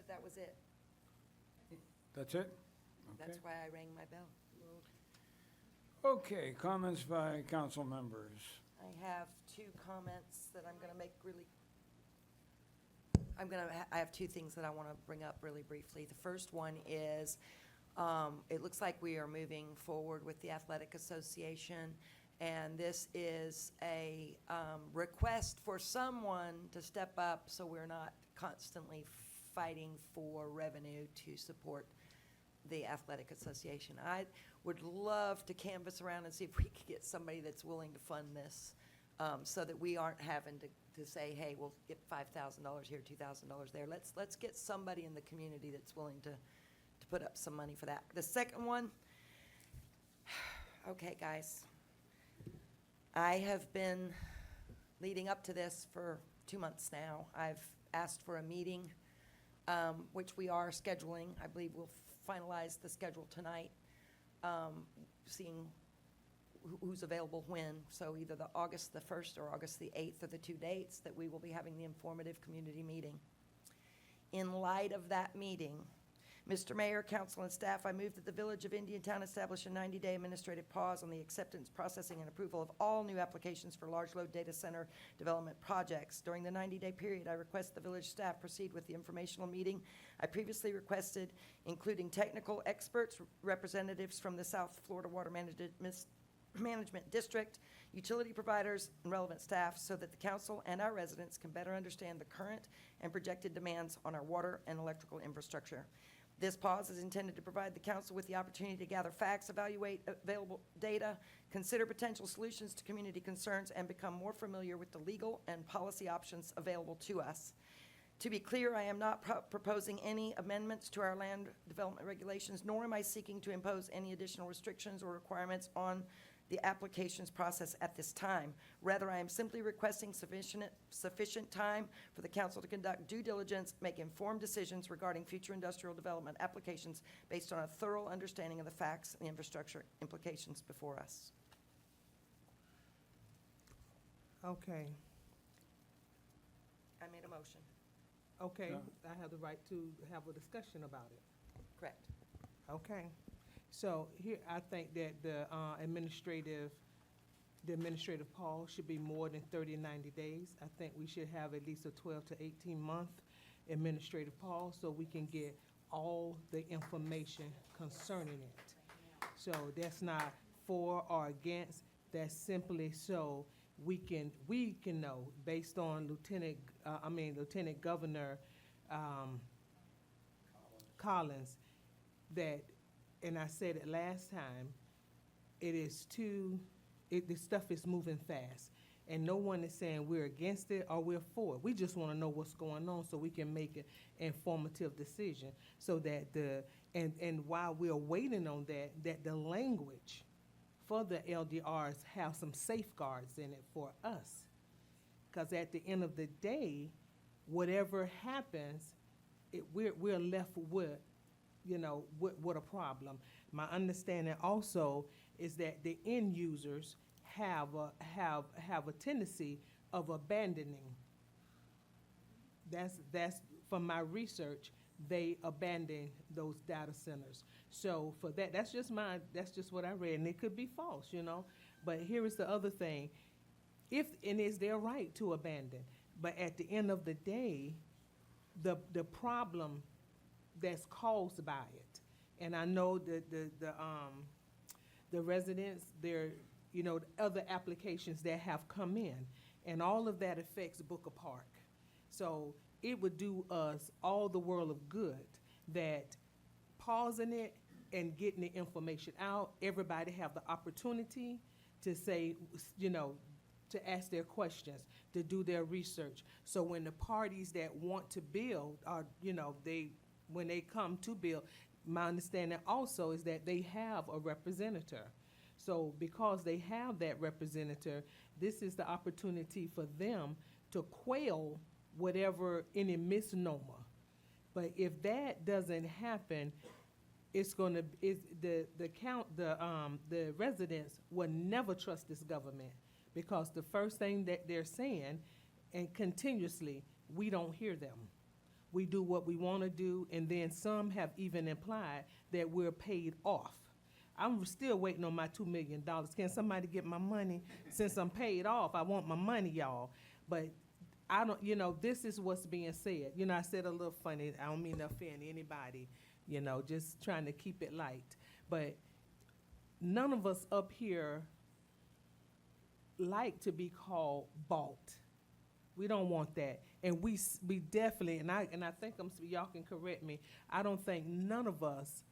But that was it. That's it? That's Okay. why I rang my bell. Okay, comments by council members. I have two comments that I'm going to make really, I have two things that I want to bring up really briefly. The first one is, it looks like we are moving forward with the Athletic Association, and this is a request for someone to step up so we're not constantly fighting for revenue to support the Athletic Association. I would love to canvass around and see if we could get somebody that's willing to fund this, so that we aren't having to say, hey, we'll get $5,000 here, $2,000 there. Let's get somebody in the community that's willing to put up some money for that. The second one, okay, guys, I have been leading up to this for 2 months now. I've asked for a meeting, which we are scheduling. I believe we'll finalize the schedule tonight, seeing who's available when. So either the August the 1st or August the 8th are the two dates that we will be having the informative community meeting. In light of that meeting, Mr. Mayor, council, and staff, I move that the Village of Indiantown establish a 90-day administrative pause on the acceptance, processing, and approval of all new applications for large load data center development projects. During the 90-day period, I request the village staff proceed with the informational meeting I previously requested, including technical experts, representatives from the South Florida Water Management District, utility providers, and relevant staff, so that the council and our residents can better understand the current and projected demands on our water and electrical infrastructure. This pause is intended to provide the council with the opportunity to gather facts, evaluate available data, consider potential solutions to community concerns, and become more familiar with the legal and policy options available to us. To be clear, I am not proposing any amendments to our land development regulations, nor am I seeking to impose any additional restrictions or requirements on the applications process at this time. Rather, I am simply requesting sufficient time for the council to conduct due diligence, make informed decisions regarding future industrial development applications based on a thorough understanding of the facts and infrastructure implications before us. Okay, I made a motion. okay, Yeah. I have the right to have a discussion about it. Correct. Okay, so here, I think that the administrative pause should be more than 30 to 90 days. I think we should have at least a 12 to 18-month administrative pause so we can get all the information concerning it. So that's not for or against, that's simply so we can know, based on Lieutenant Governor Collins, that, and I said it last time, this stuff is moving fast. And no one is saying we're against it or we're for it. We just want to know what's going on so we can make an informative decision. So that and while we're waiting on that the language for the LDRs have some safeguards in it for us. Because at the end of the day, whatever happens, we're left with, with a problem. My understanding also is that the end users have a tendency of abandoning. That's from my research, they abandon those data centers. So for that's just what I read, and it could be false, But here is the other thing. It's their right to abandon. But at the end of the day, the problem that's caused by it. And I know that the residents, the other applications that have come in, and all of that affects Booker Park. So it would do us all the world of good that pausing it and getting the information out, everybody have the opportunity to say, to ask their questions, to do their research. So when the parties that want to build are, when they come to build, my understanding also is that they have a representative. So because they have that representative, this is the opportunity for them to quell any misnomer. But if that doesn't happen, the residents will never trust this government, because the first thing that they're saying, and continuously, we don't hear them. we do what we want to do, and then some have even implied that we're paid off. I'm still waiting on my $2 million. Can somebody get my money? Since I'm paid off, I want my money, y'all. But I don't, this is what's being said. I said a little funny. I don't mean to offend anybody, just trying to keep it light. But none of us up here like to be called bought. We don't want that. And we definitely, and I think y'all can correct me, I don't think none of us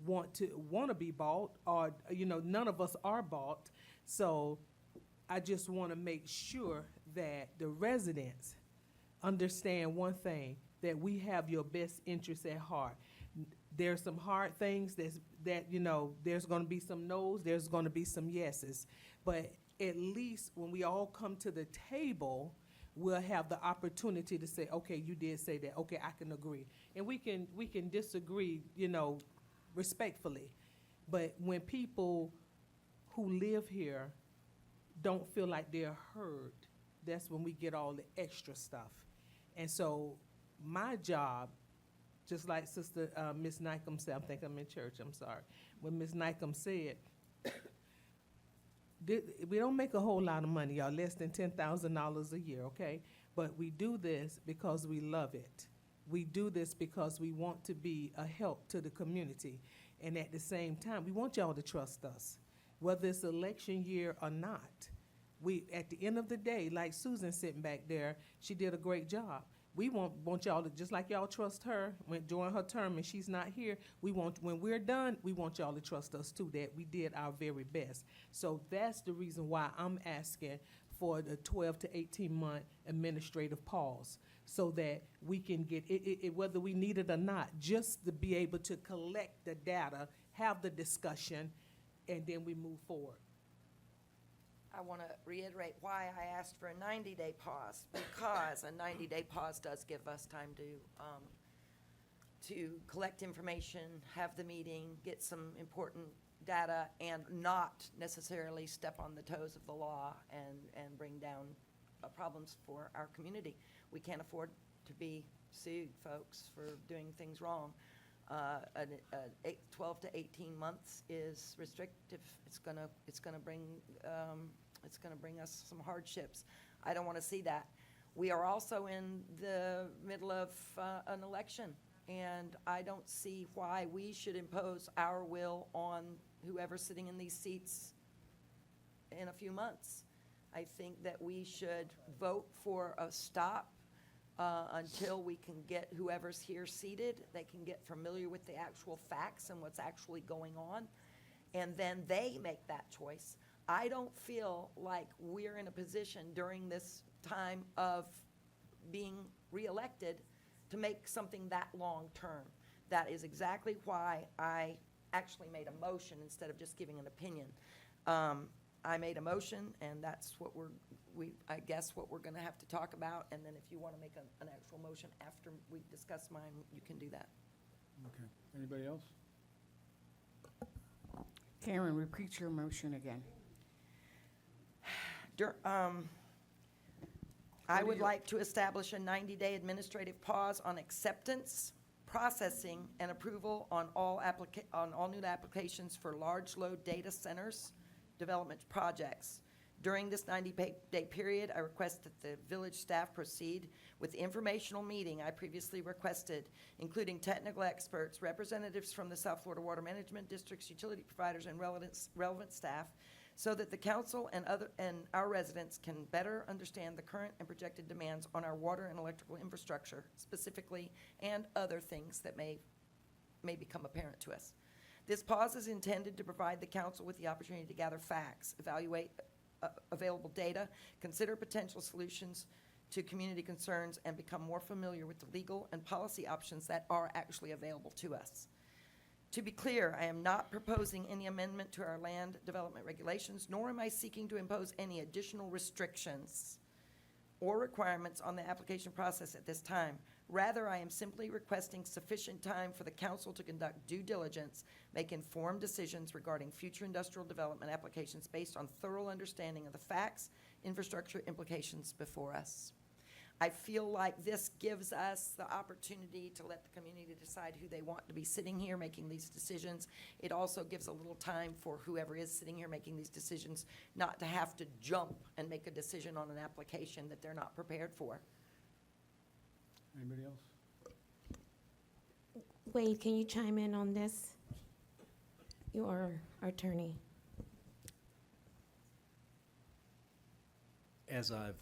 want to be bought, or, none of us are bought. So I just want to make sure that the residents understand one thing, that we have your best interests at heart. There's some hard things that there's going to be some no's, there's going to be some yeses. But at least when we all come to the table, we'll have the opportunity to say, okay, you did say that. Okay, I can agree. And we can disagree, respectfully. But when people who live here don't feel like they're heard, that's when we get all the extra stuff. And so my job, just like Sister Ms. Nycom said, I think I'm in church, I'm sorry. When Ms. Nycom said, we don't make a whole lot of money, y'all, less than $10,000 a year, okay? But we do this because we love it. We do this because we want to be a help to the community. And at the same time, we want y'all to trust us, whether it's election year or not. At the end of the day, like Susan sitting back there, she did a great job. We want y'all to, just like y'all trust her during her term and she's not here, when we're done, we want y'all to trust us too, that we did our very best. So that's the reason why I'm asking for the 12 to 18-month administrative pause, so that we can get it, whether we need it or not, just to be able to collect the data, have the discussion, and then we move forward. I want to reiterate why I asked for a 90-day pause, because a 90-day pause does give us time to collect information, have the meeting, get some important data, and not necessarily step on the toes of the law and bring down problems for our community. We can't afford to be sued, folks, for doing things wrong. 12 to 18 months is restrictive. It's gonna bring us some hardships. I don't want to see that. We are also in the middle of an election, and I don't see why we should impose our will on whoever's sitting in these seats in a few months. I think that we should vote for a stop until we can get whoever's here seated. They can get familiar with the actual facts and what's actually going on, and then they make that choice. I don't feel like we're in a position during this time of being reelected to make something that long-term. That is exactly why I actually made a motion instead of just giving an opinion. I made a motion, and that's what I guess what we're gonna have to talk about, and then if you wanna make an actual motion after we discuss mine, you can do that. Okay. Anybody else? Karen, repeat your motion again. I would like to establish a 90-day administrative pause on acceptance, processing, and approval on all new applications for large load data centers development projects. During this 90-day period, I request that the village staff proceed with the informational meeting I previously requested, including technical experts, representatives from the South Florida Water Management District's utility providers, and relevant staff, so that the council and our residents can better understand the current and projected demands on our water and electrical infrastructure, specifically, and other things that may become apparent to us. This pause is intended to provide the council with the opportunity to gather facts, evaluate available data, consider potential solutions to community concerns, and become more familiar with the legal and policy options that are actually available to us. To be clear, I am not proposing any amendment to our land development regulations, nor am I seeking to impose any additional restrictions or requirements on the application process at this time. Rather, I am simply requesting sufficient time for the council to conduct due diligence, make informed decisions regarding future industrial development applications based on thorough understanding of the facts, infrastructure implications before us. I feel like this gives us the opportunity to let the community decide who they want to be sitting here making these decisions. It also gives a little time for whoever is sitting here making these decisions not to have to jump and make a decision on an application that they're not prepared for. Anybody else? Wade, can you chime in on this? You are our attorney. As I've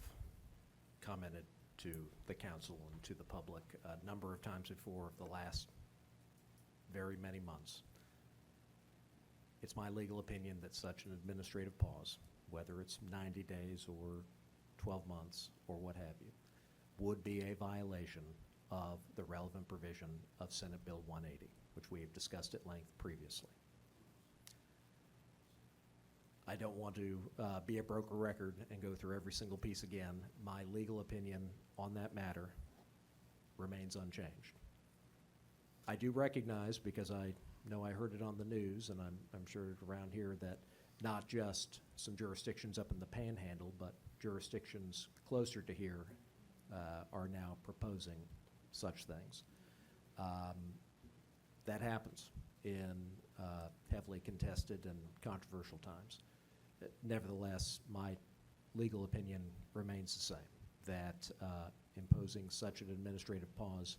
commented to the council and to the public a number of times before the last very many months, it's my legal opinion that such an administrative pause, whether it's 90 days or 12 months or what have you, would be a violation of the relevant provision of Senate Bill 180, which we have discussed at length previously. I don't want to be a broken record and go through every single piece again. My legal opinion on that matter remains unchanged. I do recognize, because I know I heard it on the news, and I'm sure around here, that not just some jurisdictions up in the Panhandle, but jurisdictions closer to here are now proposing such things. That happens in heavily contested and controversial times. Nevertheless, my legal opinion remains the same, that imposing such an administrative pause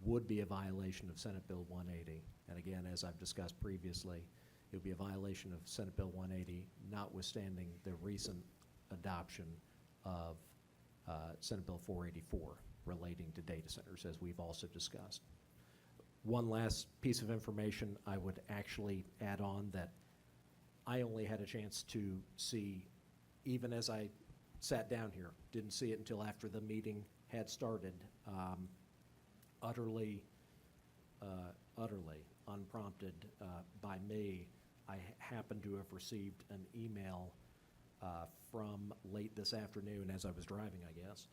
would be a violation of Senate Bill 180. And again, as I've discussed previously, it would be a violation of Senate Bill 180, notwithstanding the recent adoption of Senate Bill 484 relating to data centers, as we've also discussed. One last piece of information I would actually add on that I only had a chance to see, even as I sat down here, didn't see it until after the meeting had started, utterly unprompted by me. I happened to have received an email from late this afternoon as I was driving, I guess,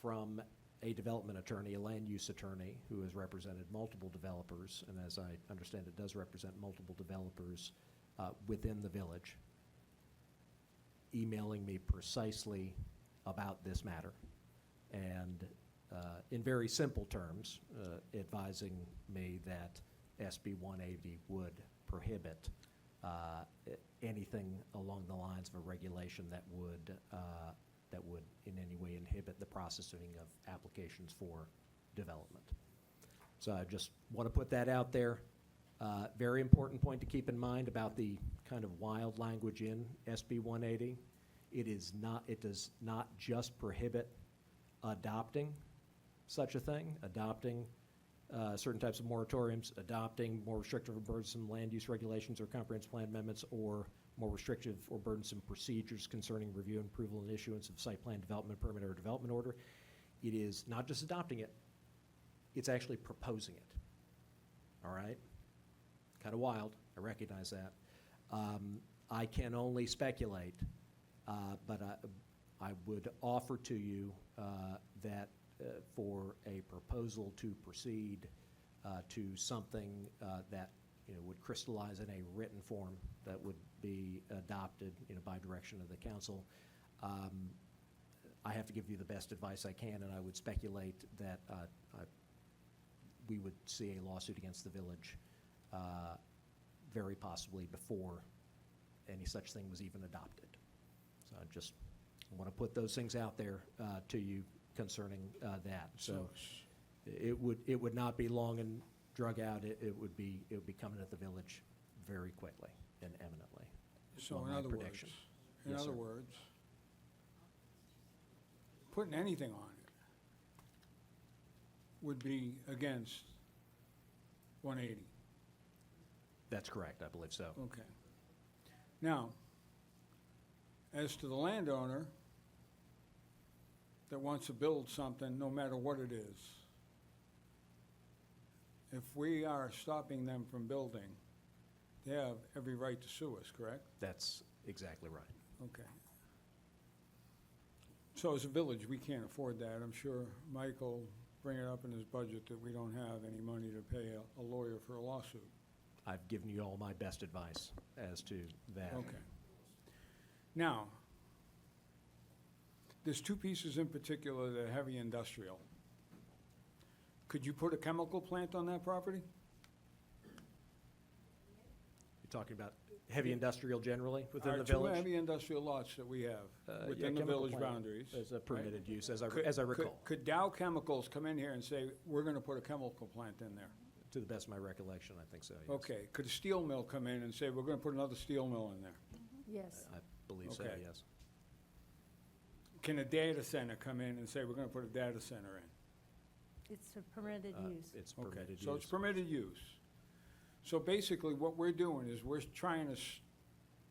from a development attorney, a land use attorney, who has represented multiple developers, and as I understand it, does represent multiple developers within the village, emailing me precisely about this matter, and in very simple terms, advising me that SB 180 would prohibit anything along the lines of a regulation that would in any way inhibit the processing of applications for development. So I just want to put that out there. Very important point to keep in mind about the kind of wild language in SB 180. It does not just prohibit adopting such a thing, adopting certain types of moratoriums, adopting more restrictive or burdensome land use regulations or comprehensive plan amendments, or more restrictive or burdensome procedures concerning review and approval and issuance of site plan development permit or development order. It is not just adopting it, it's actually proposing it. All right? Kind of wild, I recognize that. I can only speculate, but I would offer to you that for a proposal to proceed to something that would crystallize in a written form that would be adopted by direction of the council, I have to give you the best advice I can, and I would speculate that we would see a lawsuit against the village very possibly before any such thing was even adopted. So I just want to put those things out there to you concerning that. So it would not be long and drug out. It would be coming at the village very quickly and eminently. So Well, in my other prediction. words, in Yes, other sir. words, putting anything on it would be against 180. That's correct, I believe so. Okay. Now, as to the landowner that wants to build something, no matter what it is, if we are stopping them from building, they have every right to sue us, correct? That's exactly right. Okay. So as a village, we can't afford that. I'm sure Mike will bring it up in his budget that we don't have any money to pay a lawyer for a lawsuit. I've given you all my best advice as to that. Okay. Now, there's two pieces in particular that are heavy industrial. Could you put a chemical plant on that property? You're talking about heavy industrial generally within the Our village? two heavy industrial lots that we have Yeah, within the chemical village plant boundaries. As a permitted use, as I Could- as I could- recall, Could Dow Chemicals come in here and say, we're gonna put a chemical plant in there? to the best of my recollection, I think so, yes. Okay, could a steel mill come in and say, we're gonna put another steel mill in there? Yes. I believe so, Okay. yes. Can a data center come in and say, we're gonna put a data center in? It's a permitted use. It's Okay, permitted use. so it's permitted use. So basically, what we're doing is we're trying to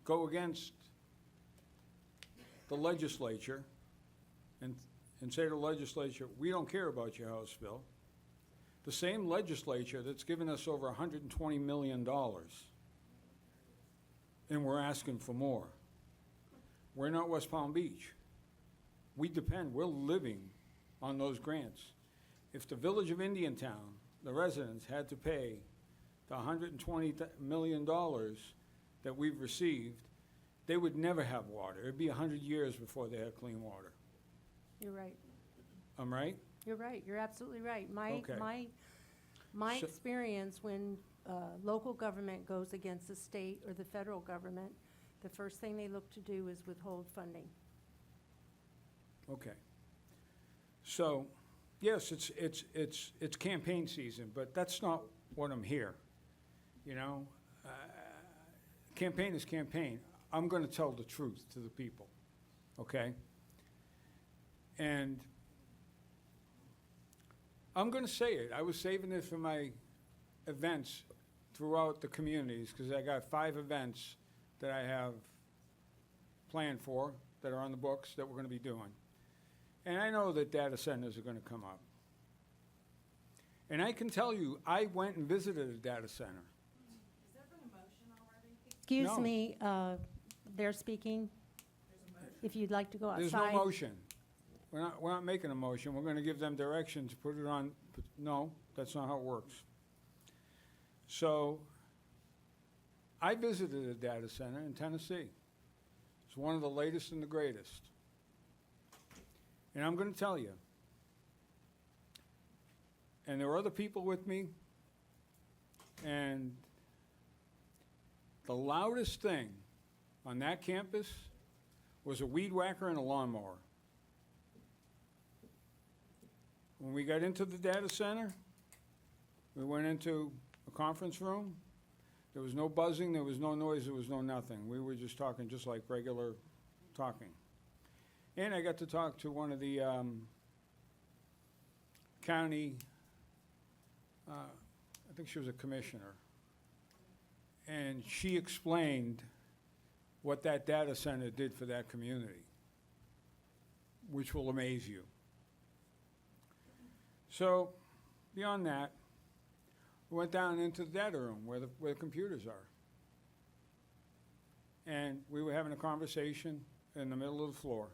go against the legislature and say to the legislature, we don't care about your House bill. The same legislature that's given us over $120 million, and we're asking for more. We're not West Palm Beach. We're living on those grants. If the village of Indiantown, the residents, had to pay the $120 million that we've received, they would never have water. It'd be 100 years before they had clean water. You're right. I'm right? You're right. You're absolutely right. Okay. My So- experience when local government goes against the state or the federal government, the first thing they look to do is withhold funding. Okay. So, yes, it's campaign season, but that's not what I'm here, you know? Campaign is campaign. I'm gonna tell the truth to the people, okay? And I'm gonna say it. I was saving it for my events throughout the communities, because I got 5 events that I have planned for, that are on the books, that we're gonna be doing. And I know that data centers are gonna come up. And I can tell you, I went and visited a data center. Excuse No. me, they're speaking. If you'd like to go outside. There's no motion. We're not making a motion. We're gonna give them direction to put it on, no, that's not how it works. So, I visited a data center in Tennessee. It's one of the latest and the greatest. And I'm gonna tell you, and there were other people with me, and the loudest thing on that campus was a weed whacker and a lawnmower. When we got into the data center, we went into a conference room. There was no buzzing, there was no noise, there was no nothing. We were just talking just like regular talking. And I got to talk to one of the county, I think she was a commissioner. And she explained what that data center did for that community, which will amaze you. So, beyond that, we went down into the data room where the computers are. And we were having a conversation in the middle of the floor.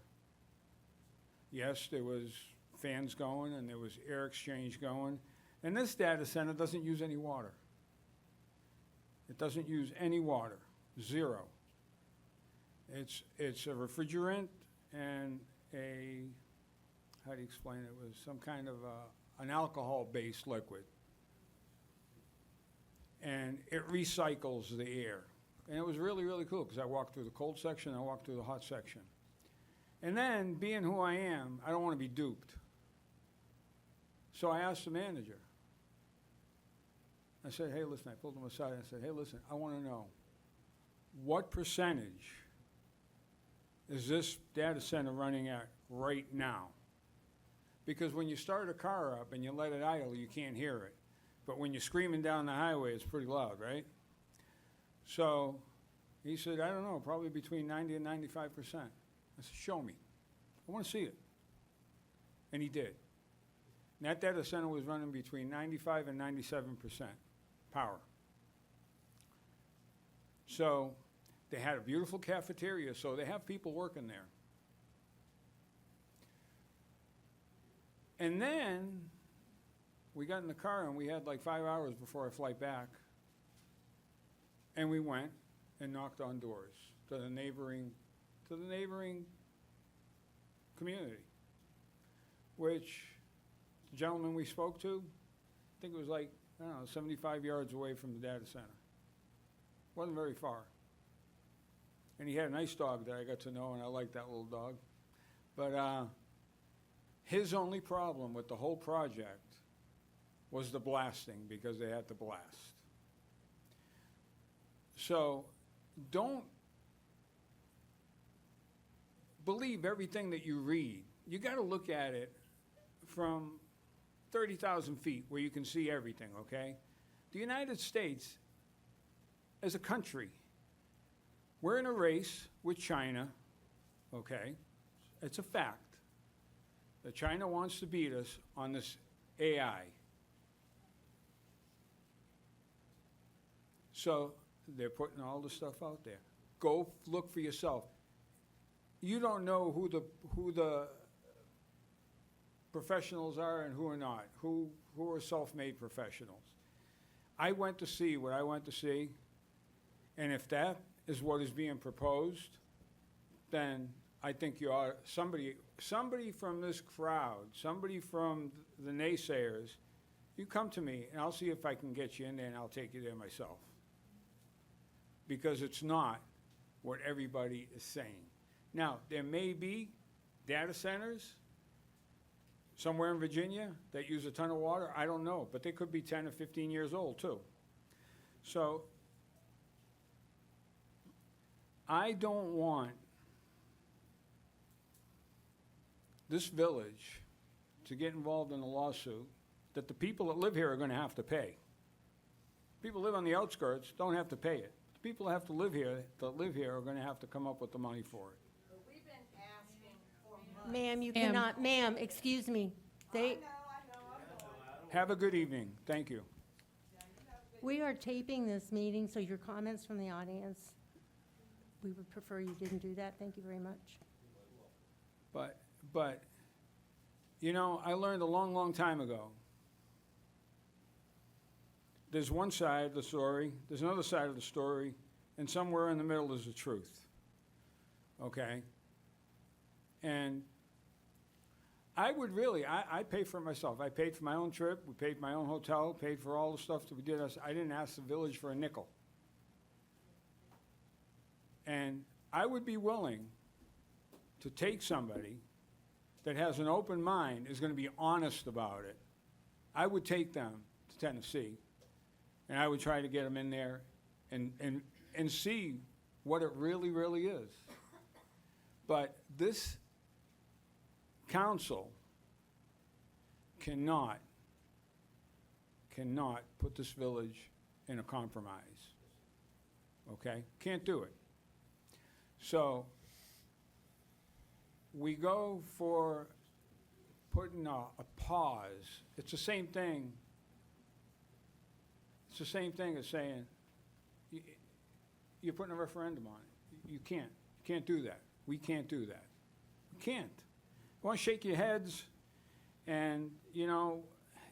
Yes, there was fans going and there was air exchange going. And this data center doesn't use any water. It doesn't use any water, 0. It's a refrigerant and a, how do you explain it? It was some kind of an alcohol-based liquid. And it recycles the air. And it was really, really cool, because I walked through the cold section, I walked through the hot section. And then, being who I am, I don't want to be duped. So I asked the manager. I said, hey, listen, I pulled him aside and I said, hey, listen, I want to know, what percentage is this data center running at right now? Because when you start a car up and you let it idle, you can't hear it. But when you're screaming down the highway, it's pretty loud, right? So he said, I don't know, probably between 90 and 95%. I said, show me. I want to see it. And he did. And that data center was running between 95 and 97% power. So they had a beautiful cafeteria, so they have people working there. And then we got in the car and we had like 5 hours before our flight back. And we went and knocked on doors to the neighboring community, which the gentleman we spoke to, I think it was like, I don't know, 75 yards away from the data center. Wasn't very far. And he had a nice dog that I got to know, and I liked that little dog. But his only problem with the whole project was the blasting, because they had to blast. So don't believe everything that you read. You got to look at it from 30,000 feet where you can see everything, okay? The United States, as a country, we're in a race with China, okay? It's a fact that China wants to beat us on this AI. So they're putting all the stuff out there. Go look for yourself. You don't know who the professionals are and who are not, who are self-made professionals. I went to see what I went to see, and if that is what is being proposed, then I think you ought, somebody from this crowd, somebody from the naysayers, you come to me and I'll see if I can get you in there, and I'll take you there myself. Because it's not what everybody is saying. Now, there may be data centers somewhere in Virginia that use a ton of water. I don't know, but they could be 10 or 15 years old too. So I don't want this village to get involved in a lawsuit that the people that live here are going to have to pay. People live on the outskirts don't have to pay it. The people that have to live here, are going to have to come up with the money for it. Ma'am, you cannot, ma'am, excuse me. Have a good evening. Thank you. We are taping this meeting, so your comments from the audience, we would prefer you didn't do that. Thank you very much. But, you know, I learned a long, long time ago. There's one side of the story, there's another side of the story, and somewhere in the middle is the truth. Okay? And I would really, I pay for it myself. I paid for my own trip, we paid for my own hotel, paid for all the stuff that we did. I didn't ask the village for a nickel. And I would be willing to take somebody that has an open mind, is going to be honest about it. I would take them to Tennessee, and I would try to get them in there and see what it really, really is. But this council cannot put this village in a compromise. Okay? Can't do it. So we go for putting a pause. It's the same thing. It's the same thing as saying you're putting a referendum on it. You can't. You can't do that. We can't do that. We can't. You want to shake your heads, and, you know,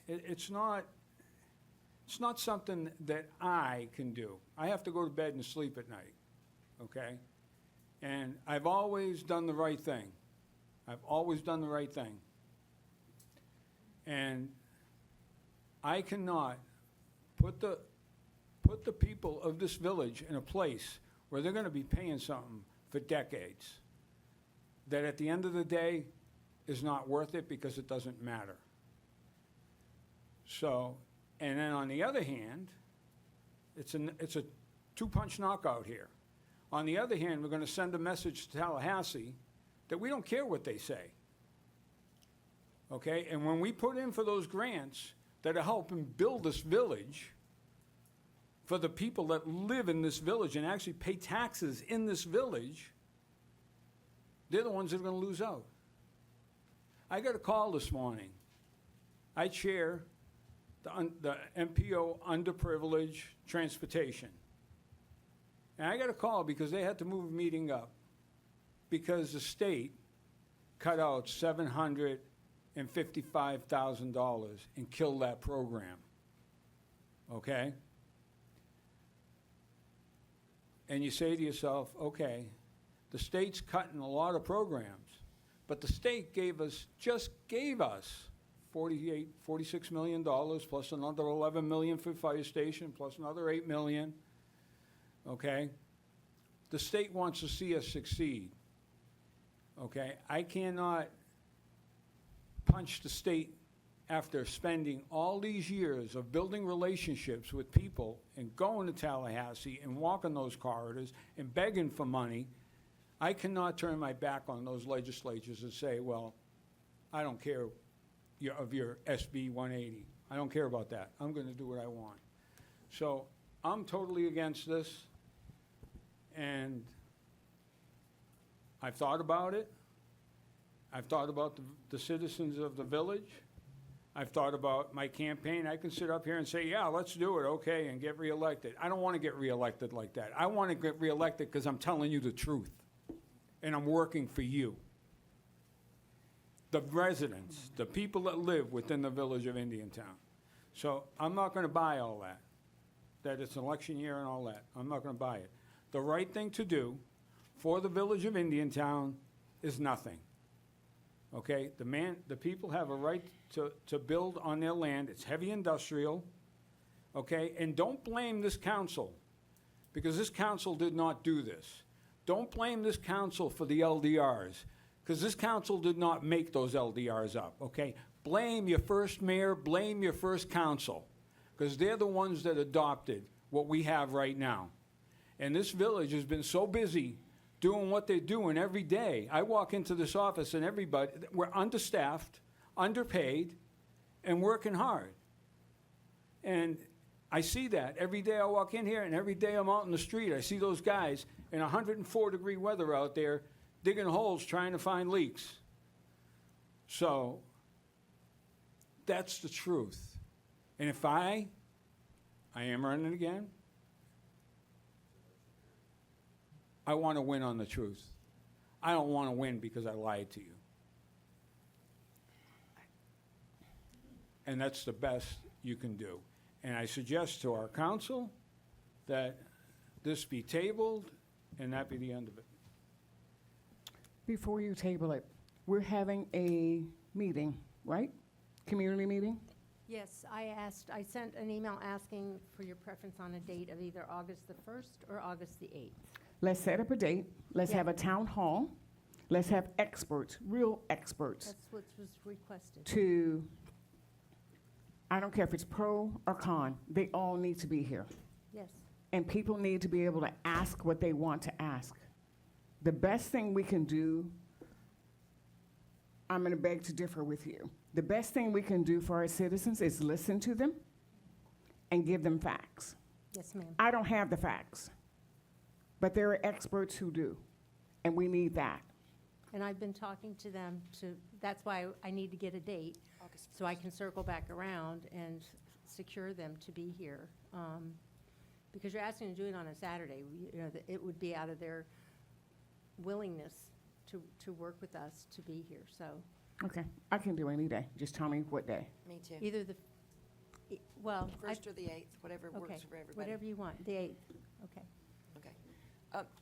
it's not something that I can do. I have to go to bed and sleep at night, okay? And I've always done the right thing. I've always done the right thing. And I cannot put the people of this village in a place where they're going to be paying something for decades that at the end of the day is not worth it because it doesn't matter. So, and then on the other hand, it's a two-punch knockout here. On the other hand, we're going to send a message to Tallahassee that we don't care what they say. Okay? And when we put in for those grants that are helping build this village for the people that live in this village and actually pay taxes in this village, they're the ones that are going to lose out. I got a call this morning. I chair the MPO Underprivileged Transportation. And I got a call because they had to move a meeting up because the state cut out $755,000 and killed that program. Okay? And you say to yourself, okay, the state's cutting a lot of programs, But the state just gave us $46 million, plus another 11 million for fire station, plus another 8 million, okay? The state wants to see us succeed, okay? I cannot punch the state after spending all these years of building relationships with people and going to Tallahassee and walking those corridors and begging for money. I cannot turn my back on those legislatures and say, well, I don't care of your SB 180. I don't care about that. I'm going to do what I want. So I'm totally against this, and I've thought about it. I've thought about the citizens of the village. I've thought about my campaign. I can sit up here and say, yeah, let's do it, okay, and get reelected. I don't want to get reelected like that. I want to get reelected because I'm telling you the truth, and I'm working for you. The residents, the people that live within the village of Indiantown. So I'm not going to buy all that it's an election year and all that. I'm not going to buy it. The right thing to do for the village of Indiantown is nothing. Okay, the people have a right to build on their land. It's heavy industrial, okay? And don't blame this council, because this council did not do this. Don't blame this council for the LDRs, because this council did not make those LDRs up, okay? Blame your first mayor, blame your first council, because they're the ones that adopted what we have right now. And this village has been so busy doing what they're doing every day. I walk into this office and we're understaffed, underpaid, and working hard. And I see that every day I walk in here, and every day I'm out in the street, I see those guys in 104-degree weather out there digging holes trying to find leaks. So that's the truth. And if I am running again, I want to win on the truth. I don't want to win because I lied to you. And that's the best you can do. And I suggest to our council that this be tabled and that be the end of it. Before you table it, we're having a meeting, right? Community meeting? Yes, I sent an email asking for your preference on a date of either August the 1st or August the 8th. Let's set up a date. Let's Yeah. have a town hall. Let's have experts, real experts, That's what was requested. I don't care if it's pro or con, they all need to be here. Yes, And people need to be able to ask what they want to ask. The best thing we can do, I'm gonna beg to differ with you. The best thing we can do for our citizens is listen to them and give them facts. yes, ma'am. I don't have the facts, but there are experts who do, and we need that. And I've been talking to them that's why I need to get a date, August so I can circle back around and secure them to be here. Because you're asking to do it on a Saturday, it would be out of their willingness to work with us to be here, so. Okay, I can do any day, just tell me what day. Me too. Either well, First or the 8th, whatever okay, works for everybody. whatever you want, the 8th, okay. Okay.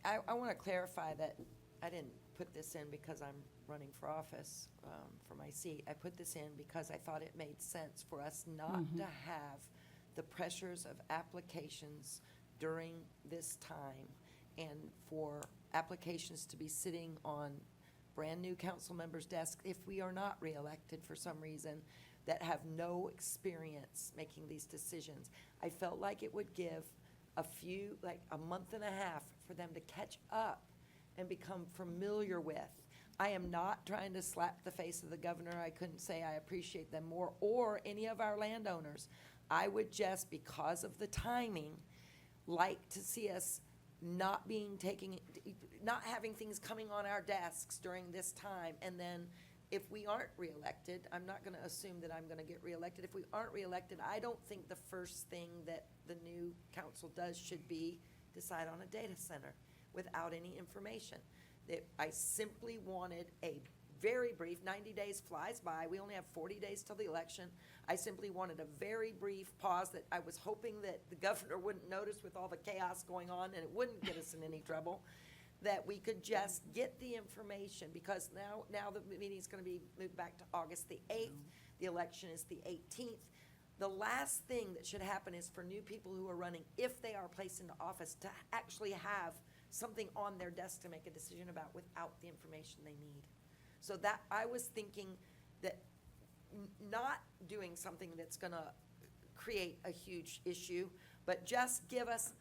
I want to clarify that I didn't put this in because I'm running for office for my seat. I put this in because I thought it made sense for us not to have the pressures of applications during this time, and for applications to be sitting on brand-new council members' desks if we are not reelected for some reason, that have no experience making these decisions. I felt like it would give like a month and a half for them to catch up and become familiar with. I am not trying to slap the face of the governor. I couldn't say I appreciate them more, or any of our landowners. I would just, because of the timing, like to see us not having things coming on our desks during this time. And then if we aren't reelected, I'm not going to assume that I'm going to get reelected. If we aren't reelected, I don't think the first thing that the new council does should be decide on a data center without any information. I simply wanted a very brief, 90 days flies by, we only have 40 days till the election. I simply wanted a very brief pause that I was hoping that the governor wouldn't notice with all the chaos going on, and it wouldn't get us in any trouble. that we could just get the information, because now the meeting's gonna be moved back to August the 8th. The election is the 18th. The last thing that should happen is for new people who are running, if they are placed into office, to actually have something on their desk to make a decision about without the information they need. So that, I was thinking that not doing something that's gonna create a huge issue, but just give us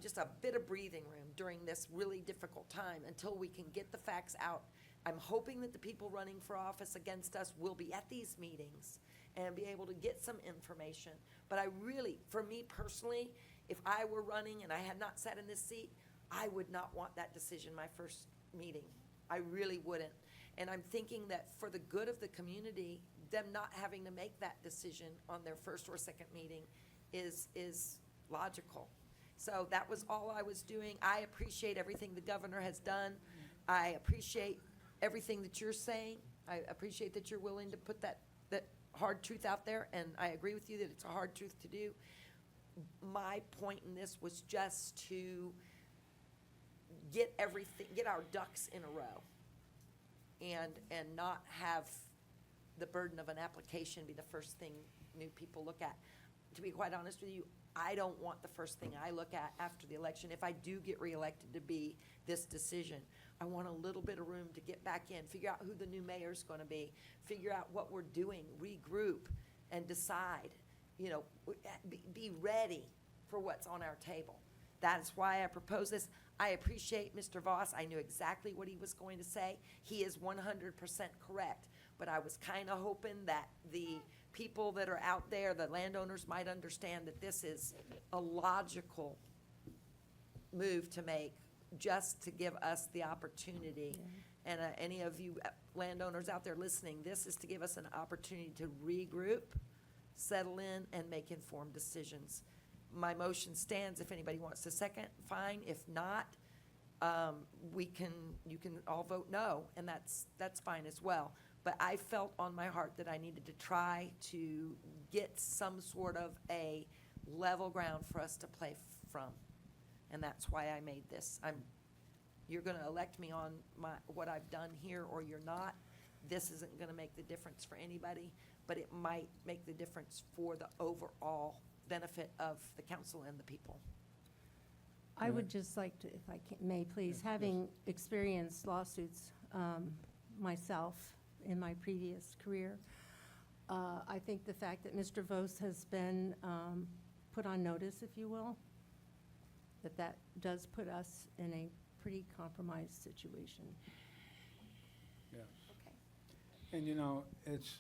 just a bit of breathing room during this really difficult time until we can get the facts out. I'm hoping that the people running for office against us will be at these meetings and be able to get some information. But I really, for me personally, if I were running and I had not sat in this seat, I would not want that decision my first meeting. I really wouldn't. And I'm thinking that for the good of the community, them not having to make that decision on their first or second meeting is logical. So that was all I was doing. I appreciate everything the governor has done. I appreciate everything that you're saying. I appreciate that you're willing to put that hard truth out there, and I agree with you that it's a hard truth to do. My point in this was just to get our ducks in a row, and not have the burden of an application be the first thing new people look at. To be quite honest with you, I don't want the first thing I look at after the election, if I do get reelected, to be this decision. I want a little bit of room to get back in, figure out who the new mayor's gonna be, figure out what we're doing, regroup, and decide, you know, be ready for what's on our table. That's why I propose this. I appreciate Mr. Voss. I knew exactly what he was going to say. He is 100% correct. But I was kind of hoping that the people that are out there, the landowners, might understand that this is a logical move to make, just to give us the opportunity. And any of you landowners out there listening, this is to give us an opportunity to regroup, settle in, and make informed decisions. My motion stands. If anybody wants to second, fine. If not, you can all vote no, and that's fine as well. But I felt on my heart that I needed to try to get some sort of a level ground for us to play from. And that's why I made this. You're gonna elect me on what I've done here, or you're not. This isn't gonna make the difference for anybody, but it might make the difference for the overall benefit of the council and the people. I would just like to, if I may please, having experienced lawsuits myself in my previous career, I think the fact that Mr. Vos has been put on notice, if you will, that does put us in a pretty compromised situation. Yes. Okay. And you know, it's,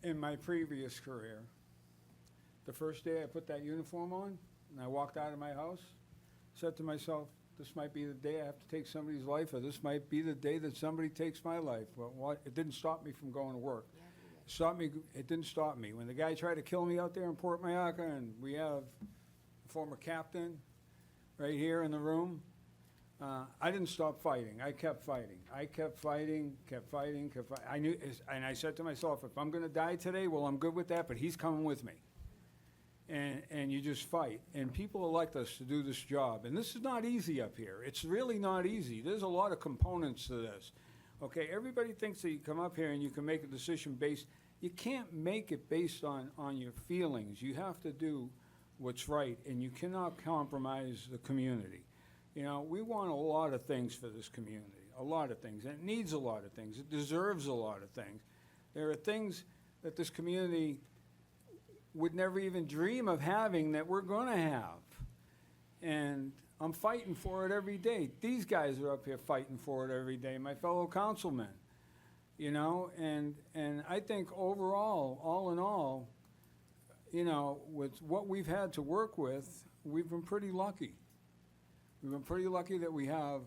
in my previous career, the first day I put that uniform on and I walked out of my house, said to myself, this might be the day I have to take somebody's life, or this might be the day that somebody takes my life. But it didn't stop me from going to work. It didn't stop me. When the guy tried to kill me out there in Port Mayaca, and we have a former captain right here in the room, I didn't stop fighting. I kept fighting. I kept fighting. I knew, and I said to myself, if I'm gonna die today, well, I'm good with that, but he's coming with me. And you just fight. And people elect us to do this job. And this is not easy up here. It's really not easy. There's a lot of components to this. Okay, everybody thinks that you come up here and you can make a decision based, you can't make it based on your feelings. You have to do what's right, and you cannot compromise the community. You know, we want a lot of things for this community, a lot of things. And it needs a lot of things. It deserves a lot of things. There are things that this community would never even dream of having that we're gonna have. And I'm fighting for it every day. These guys are up here fighting for it every day, my fellow councilmen. You know, and I think overall, all in all, you know, with what we've had to work with, we've been pretty lucky. We've been pretty lucky that we have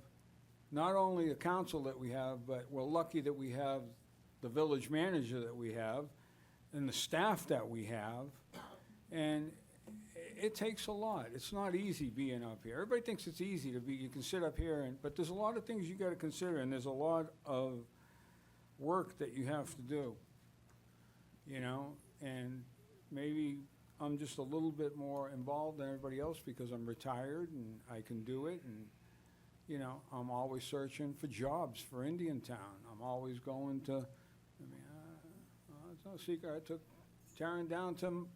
not only the council that we have, but we're lucky that we have the village manager that we have, and the staff that we have, and it takes a lot. It's not easy being up here. Everybody thinks it's easy to be, you can sit up here, but there's a lot of things you gotta consider, and there's a lot of work that you have to do, you know, and maybe I'm just a little bit more involved than everybody else because I'm retired and I can do it. And, you know, I'm always searching for jobs for Indiantown. I'm always going to, I mean, it's no secret, I took Taryn down to,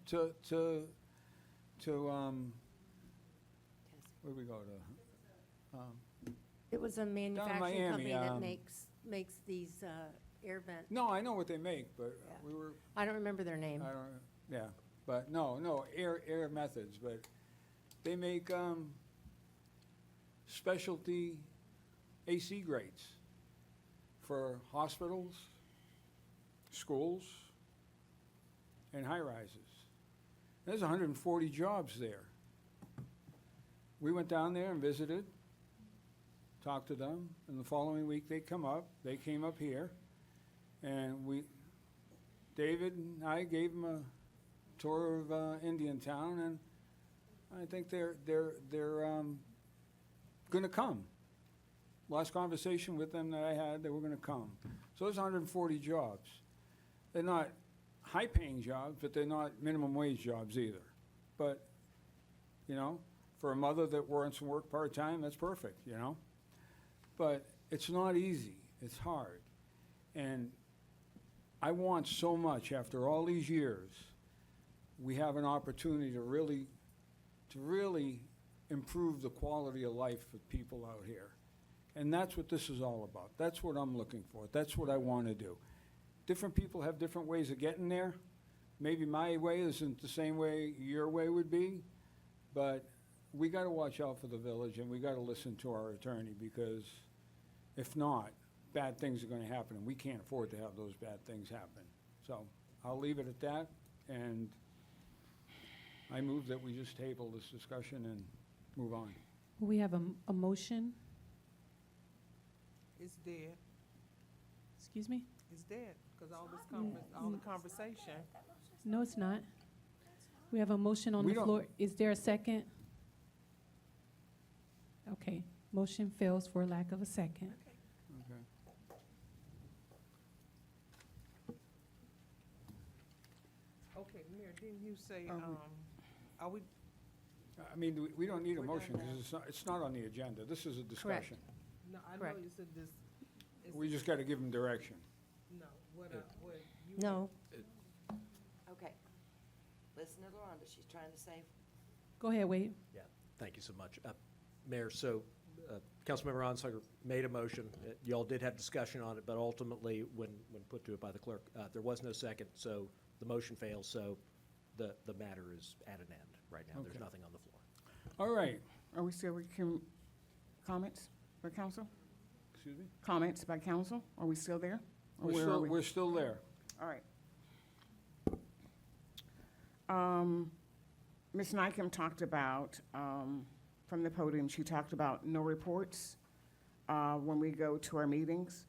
where'd we go to? It was a manufacturing Miami, company that makes these air vent. No, I know what they make, but Yeah. we were, I don't remember their name. I don't, yeah, but no, air methods, but they make, specialty AC grates for hospitals, schools, and high-rises. There's 140 jobs there. We went down there and visited, talked to them, and the following week they came up here, and David and I gave them a tour of Indiantown, and I think they're gonna come. Last conversation with them that I had, they were gonna come. So there's 140 jobs. They're not high-paying jobs, but they're not minimum wage jobs either. But, you know, for a mother that wants to work part-time, that's perfect, you know? But it's not easy, it's hard. And I want so much, after all these years, we have an opportunity to really improve the quality of life for people out here. And that's what this is all about. That's what I'm looking for. That's what I want to do. Different people have different ways of getting there. Maybe my way isn't the same way your way would be, but we got to watch out for the village, and we got to listen to our attorney, because if not, bad things are going to happen, and we can't afford to have those bad things happen. So I'll leave it at that, and I move that we just table this discussion and move on. We have a motion. It's dead. Excuse me? It's dead, because all the conversation. No, it's not. We have a motion on We the don't- floor. Is there a second? Okay, motion fails for lack of a second. Okay. Okay, Mayor, didn't you say, Are we- are we, I mean, we don't need a We're motion, done now. because it's not on the agenda. This is a discussion. no, I know Correct. you said this. it's- We just got to give them direction. No, what you. No, Okay. Listen to LaRonda, she's trying to say. Go ahead, Wade. Yeah, thank you so much. Mayor, so Councilmember Onsager made a motion. Y'all did have discussion on it, but ultimately, when put to it by the clerk, there was no second, so the motion fails, so the matter is at an end right now. There's Okay. nothing on the floor. All right. Are we still, comments by council? Excuse me? Comments by council? Are we still there? Or where are we? We're still there. All right. Ms. Nykem talked about, from the podium, she talked about no reports when we go to our meetings.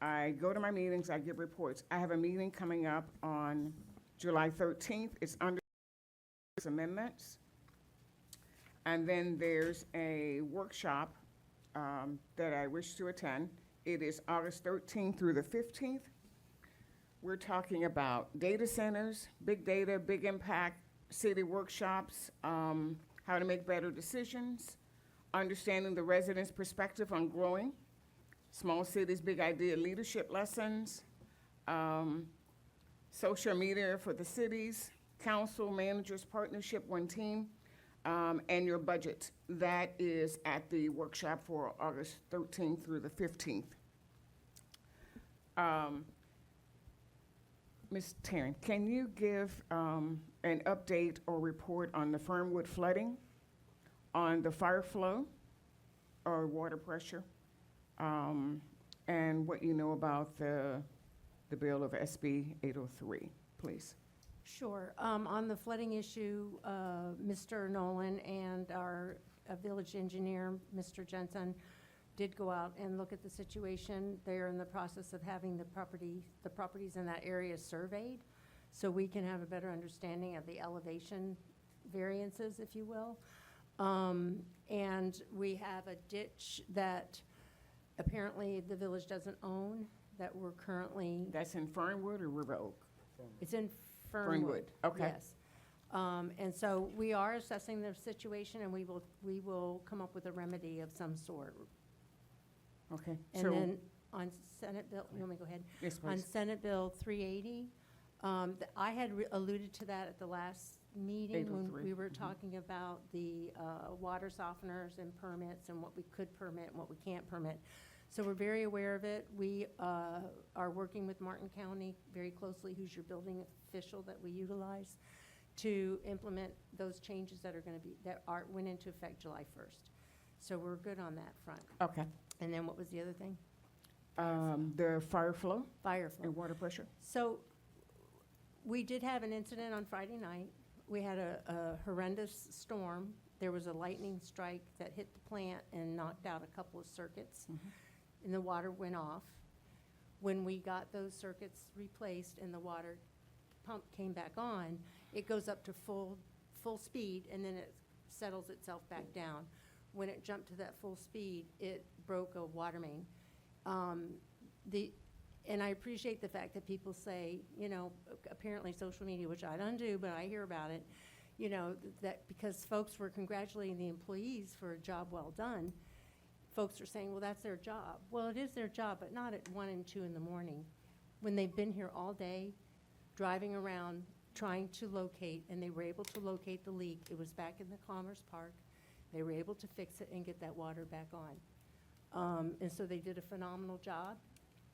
I go to my meetings, I give reports. I have a meeting coming up on July 13th. It's under amendments. And then there's a workshop that I wish to attend. It is August 13th through the 15th. We're talking about data centers, big data, big impact, city workshops, how to make better decisions, understanding the residents' perspective on growing, small cities, big idea leadership lessons, social media for the cities, council managers partnership, one team, and your budget. That is at the workshop for August 13th through the 15th. Ms. Taryn, can you give an update or report on the Fernwood flooding, on the fire flow or water pressure, and what you know about the bill of SB 803, please? sure. On the flooding issue, Mr. Nolan and our village engineer, Mr. Jensen, did go out and look at the situation. They're in the process of having the properties in that area surveyed, so we can have a better understanding of the elevation variances, if you will. And we have a ditch that apparently the village doesn't own, that we're currently, That's in Fernwood or River Oak? it's in Fernwood, Fernwood. okay. Yes. And so we are assessing the situation, and we will come up with a remedy of some sort. Okay, And so, then on Senate Bill, you want me to go ahead? yes, On please. Senate Bill 380, I had alluded to that at the last meeting when 803, we were talking about the water softeners and permits and what we could permit and what we can't permit. So we're very aware of it. We are working with Martin County very closely, who's your building official that we utilize, to implement those changes that are going to be, went into effect July 1st. So we're good on that front. Okay. And then what was the other thing? The fire flow Fire flow. and water pressure? So we did have an incident on Friday night. We had a horrendous storm. There was a lightning strike that hit the plant and knocked out a couple of circuits, and the water went off. When we got those circuits replaced and the water pump came back on, it goes up to full speed, and then it settles itself back down. When it jumped to that full speed, it broke a water main. And I appreciate the fact that people say, you know, apparently social media, which I don't do, but I hear about it, you know, that because folks were congratulating the employees for a job well done, folks are saying, well, that's their job. Well, it is their job, but not at 1 and 2 in the morning, when they've been here all day, driving around, trying to locate, and they were able to locate the leak. It was back in the Commerce Park. They were able to fix it and get that water back on. And so they did a phenomenal job.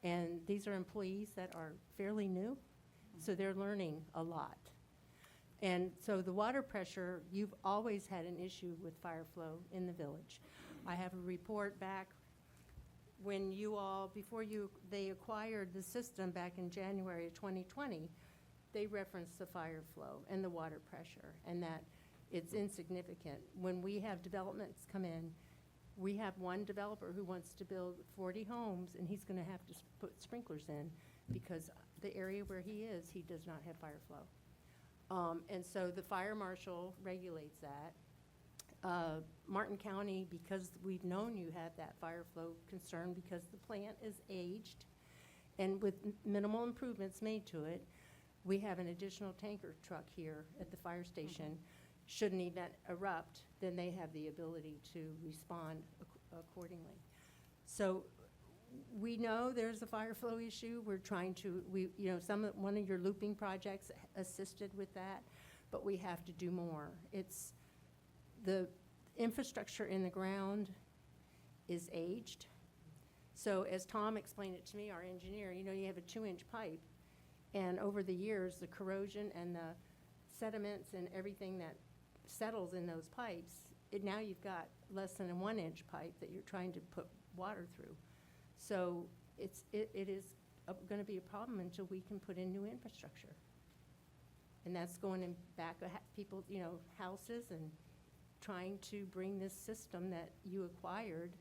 And these are employees that are fairly new, so they're learning a lot. And so the water pressure, you've always had an issue with fire flow in the village. I have a report back when you all, they acquired the system back in January of 2020, they referenced the fire flow and the water pressure, and that it's insignificant. When we have developments come in, we have one developer who wants to build 40 homes, and he's gonna have to put sprinklers in, because the area where he is, he does not have fire flow. And so the fire marshal regulates that. Martin County, because we've known you had that fire flow concern, because the plant is aged, and with minimal improvements made to it, we have an additional tanker truck here at the fire station. Should an event erupt, then they have the ability to respond accordingly. So we know there's a fire flow issue. We're trying to, one of your looping projects assisted with that, but we have to do more. It's the infrastructure in the ground is aged. So as Tom explained it to me, our engineer, you have a 2-inch pipe, and over the years, the corrosion and the sediments and everything that settles in those pipes, now you've got less than a 1-inch pipe that you're trying to put water through. So it is going to be a problem until we can put in new infrastructure. And that's going in back of people, houses, and trying to bring this system that you acquired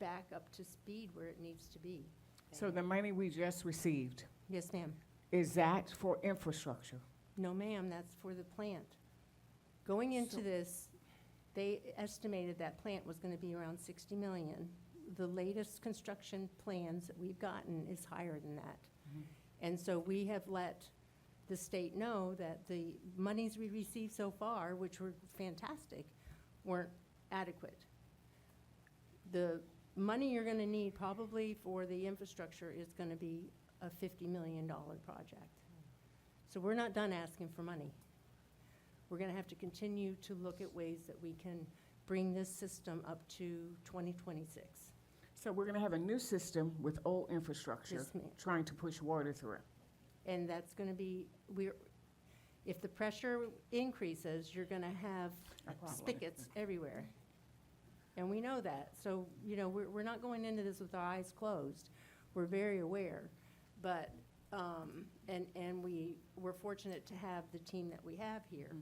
back up to speed where it needs to be. So the money we just received, Yes, ma'am. is that for infrastructure? No, ma'am, that's for the plant. Going into this, they estimated that plant was going to be around 60 million. The latest construction plans that we've gotten is higher than that. And so we have let the state know that the monies we received so far, which were fantastic, weren't adequate. The money you're going to need probably for the infrastructure is going to be a $50 million project. So we're not done asking for money. We're going to have to continue to look at ways that we can bring this system up to 2026. So we're gonna have a new system with old infrastructure, Yes, ma'am. trying to push water through it. And that's going to be, if the pressure increases, you're going to have A problem. spigots everywhere. And we know that. So, we're not going into this with our eyes closed. We're very aware. But, and we're fortunate to have the team that we have here.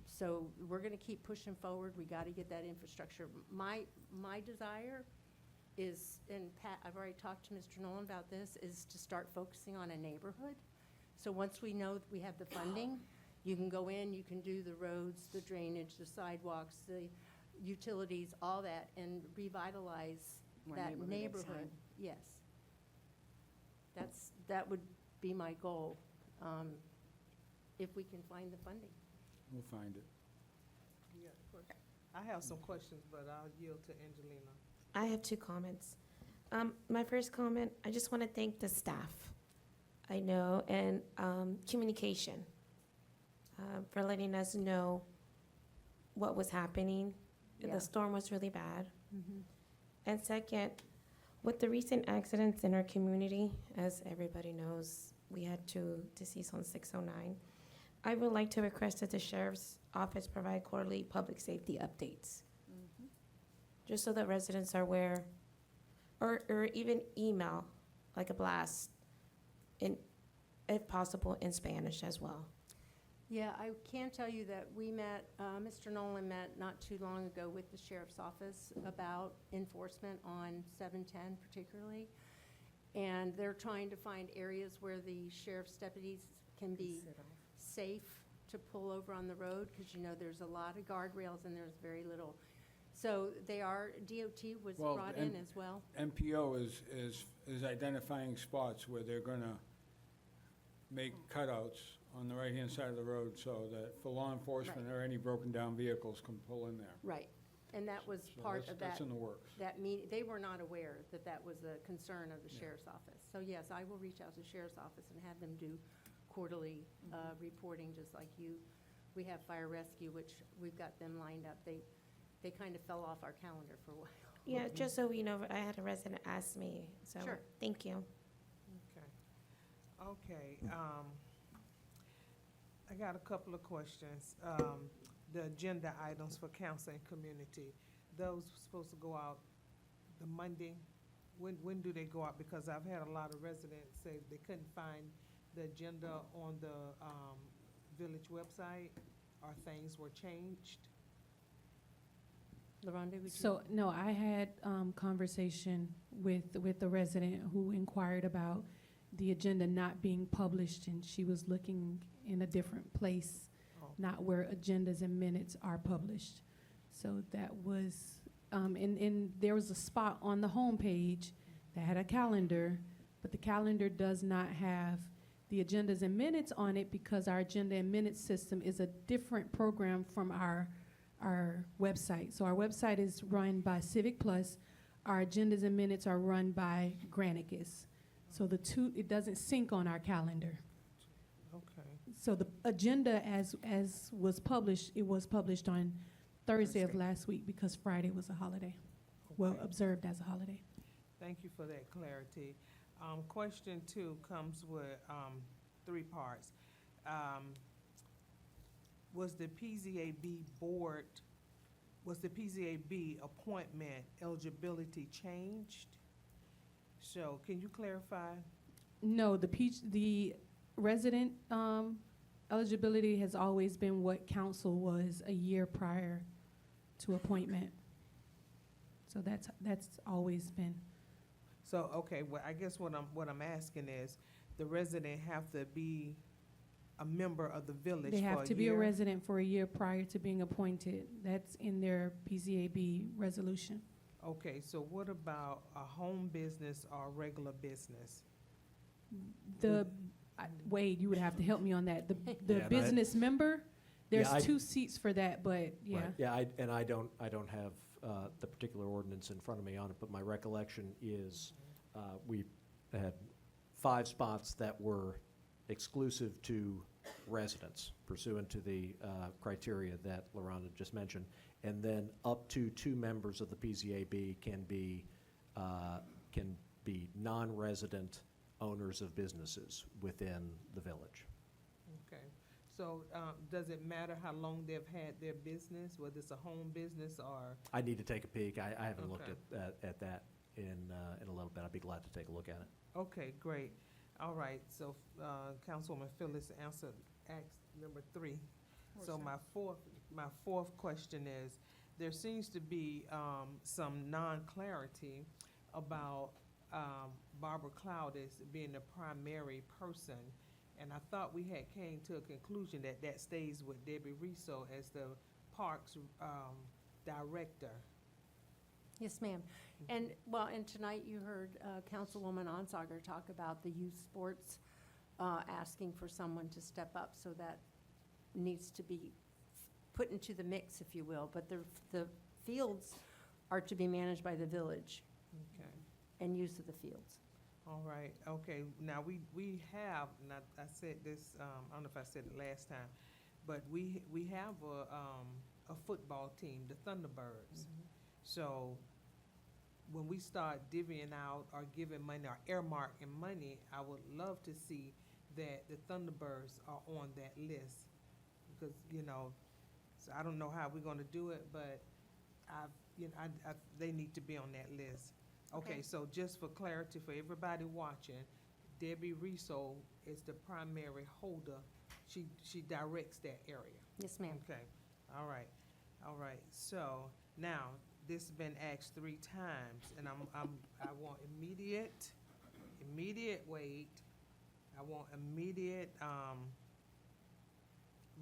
So we're going to keep pushing forward. We got to get that infrastructure. My desire is, and Pat, I've already talked to Mr. Nolan about this, is to start focusing on a neighborhood. So once we know that we have the funding, you can go in, you can do the roads, the drainage, the sidewalks, the utilities, all that, and revitalize One that neighborhood at a neighborhood. time. Yes. That would be my goal. if we can find the funding. We'll find it. I have some questions, but I'll yield to Angelina. I have 2 comments. My first comment, I just want to thank the staff. I know, and communication for letting us know what was happening. Yeah. The storm was really bad. Mhm. And second, with the recent accidents in our community, as everybody knows, we had 2 deceased on 609. I would like to request that the sheriff's office provide quarterly public safety updates, just so that residents are aware, or even email, like a blast, in, if possible, in Spanish as well. Yeah, I can tell you that we met, Mr. Nolan met not too long ago with the sheriff's office about enforcement on 710 particularly. And they're trying to find areas where the sheriff's deputies can be safe to pull over on the road, because you know there's a lot of guardrails and there's very little. So they are, DOT was Well, brought in as well. MPO is identifying spots where they're gonna make cutouts on the right-hand side of the road so that for law enforcement or any broken-down vehicles can pull in there. Right, and that was So part that's- of that. That's in the works. That meeting, they were not aware that that was a concern of the Yeah. sheriff's office. So yes, I will reach out to the sheriff's office and have them do quarterly reporting, just like you. We have fire rescue, which we've got them lined up. They kind of fell off our calendar for a while. Yeah, just so we know, I had a resident ask me, so, Sure. thank you. Okay, I got a couple of questions. The agenda items for council and community, those supposed to go out the Monday? When do they go out? Because I've had a lot of residents say they couldn't find the agenda on the, village website, or things were changed. LaRonda, would you? So, no, I had conversation with the resident who inquired about the agenda not being published, and she was looking in a different place, Oh. not where agendas and minutes are published. So that was, and there was a spot on the homepage that had a calendar, but the calendar does not have the agendas and minutes on it, because our agenda and minutes system is a different program from our website. So our website is run by Civic Plus. Our agendas and minutes are run by Granicus. So the two, it doesn't sync on our calendar. Okay. So the agenda as was published, it was published on Thursday of Thursday. last week because Friday was a holiday. Well, Okay. observed as a holiday. Thank you for that clarity. Question 2 comes with 3 parts. Was the PZAB board, was the PZAB appointment eligibility changed? So can you clarify? No, the resident eligibility has always been what council was a year prior to appointment. So that's always been. So, okay, well, I guess what I'm asking is, the resident have to be a member of the village for a They year? have to be a resident for a year prior to being appointed. That's in their PZAB resolution. Okay, so what about a home business or regular business? Wade, you would have to help me on that. The Yeah, and business member, there's I- 2 seats for that, but yeah. Right. Yeah, I don't have the particular ordinance in front of me on it, but my recollection is we had 5 spots that were exclusive to residents pursuant to the criteria that LaRonda just mentioned. And then up to 2 members of the PZAB can be non-resident owners of businesses within the village. Okay, so, does it matter how long they've had their business, whether it's a home business or? I need to take a peek. I haven't looked Okay. at that in a little bit. I'd be glad to take a look at it. Okay, great. All right, so, Councilwoman Phyllis asked number 3. So my fourth question is, there seems to be, some non-clarity about, Barbara Cloud as being the primary person. And I thought we had came to a conclusion that that stays with Debbie Riso as the Parks, director. Yes, ma'am. And, well, and tonight you heard Councilwoman Onsager talk about the youth sports asking for someone to step up, so that needs to be put into the mix, if you will. But the fields are to be managed by the village Okay. and use of the fields. All right, okay, now we have, and I said this, I don't know if I said it last time, but we have a football team, the Thunderbirds. So when we start divvying out or giving money or earmarking money, I would love to see that the Thunderbirds are on that list. Because, so I don't know how we're gonna do it, but they need to be on that list. Okay, Okay. so just for clarity for everybody watching, Debbie Riso is the primary holder. She directs that area. Yes, ma'am. Okay, all right. So now, this has been asked 3 times, and I want immediate wait. I want immediate,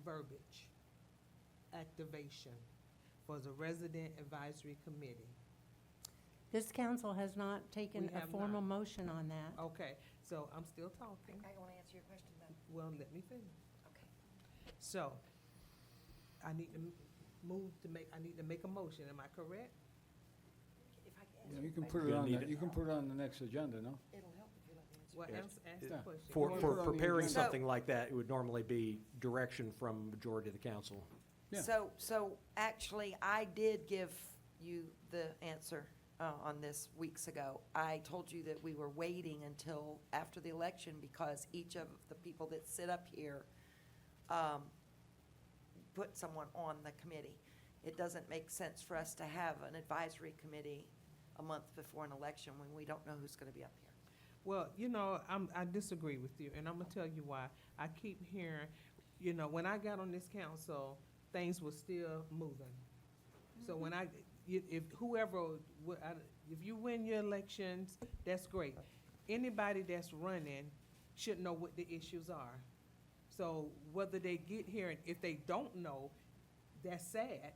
verbiage, activation for the Resident Advisory Committee. This council has not taken We a have formal not. motion on that. Okay, so I'm still talking. I want to answer your question, then. Well, let me finish. Okay. So, I need to I need to make a motion, am I correct? If I can Yeah, answer you can your put it We'll on, need the- it. you can put it on the next agenda, no? question, it'll help if you let me answer. What Yes. else, ask the Yeah. question. For, wanna for put it on the preparing agenda? something like that, it would normally be direction from majority of the council. Yeah. So actually, I did give you the answer on this weeks ago. I told you that we were waiting until after the election because each of the people that sit up here put someone on the committee. It doesn't make sense for us to have an advisory committee a month before an election when we don't know who's going to be up here. Well, I disagree with you, and I'm gonna tell you why. I keep hearing, when I got on this council, things were still moving. So when if you win your elections, that's great. Anybody that's running should know what the issues are. So whether they get here, and if they don't know, that's sad.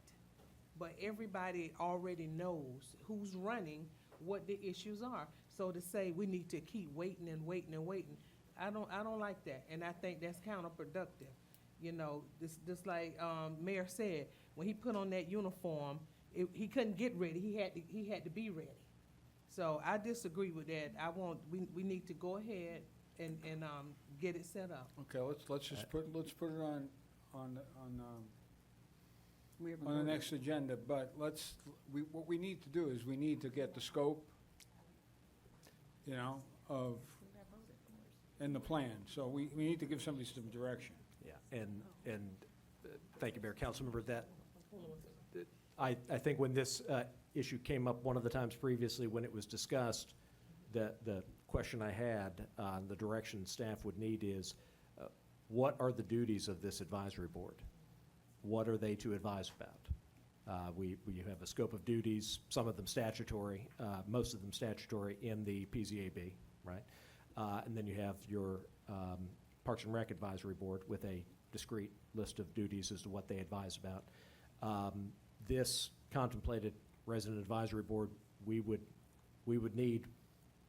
But everybody already knows who's running, what the issues are. So to say we need to keep waiting and waiting and waiting, I don't like that, and I think that's counterproductive. This like Mayor said, when he put on that uniform, he couldn't get ready. He had to be ready. So I disagree with that. We need to go ahead and get it set up. Okay, let's just put it on We haven't the voted. next agenda, but what we need to do is we need to get the scope, and the plan. So we need to give somebody some direction. Yeah, and thank you, Mayor. Councilmember, I think when this issue came up one of the times previously when it was discussed, the question I had, the direction staff would need is, what are the duties of this advisory board? What are they to advise about? We have a scope of duties, some of them statutory, most of them statutory in the PZAB, right? And then you have your Parks and Rec Advisory Board with a discrete list of duties as to what they advise about. This contemplated Resident Advisory Board, we would need,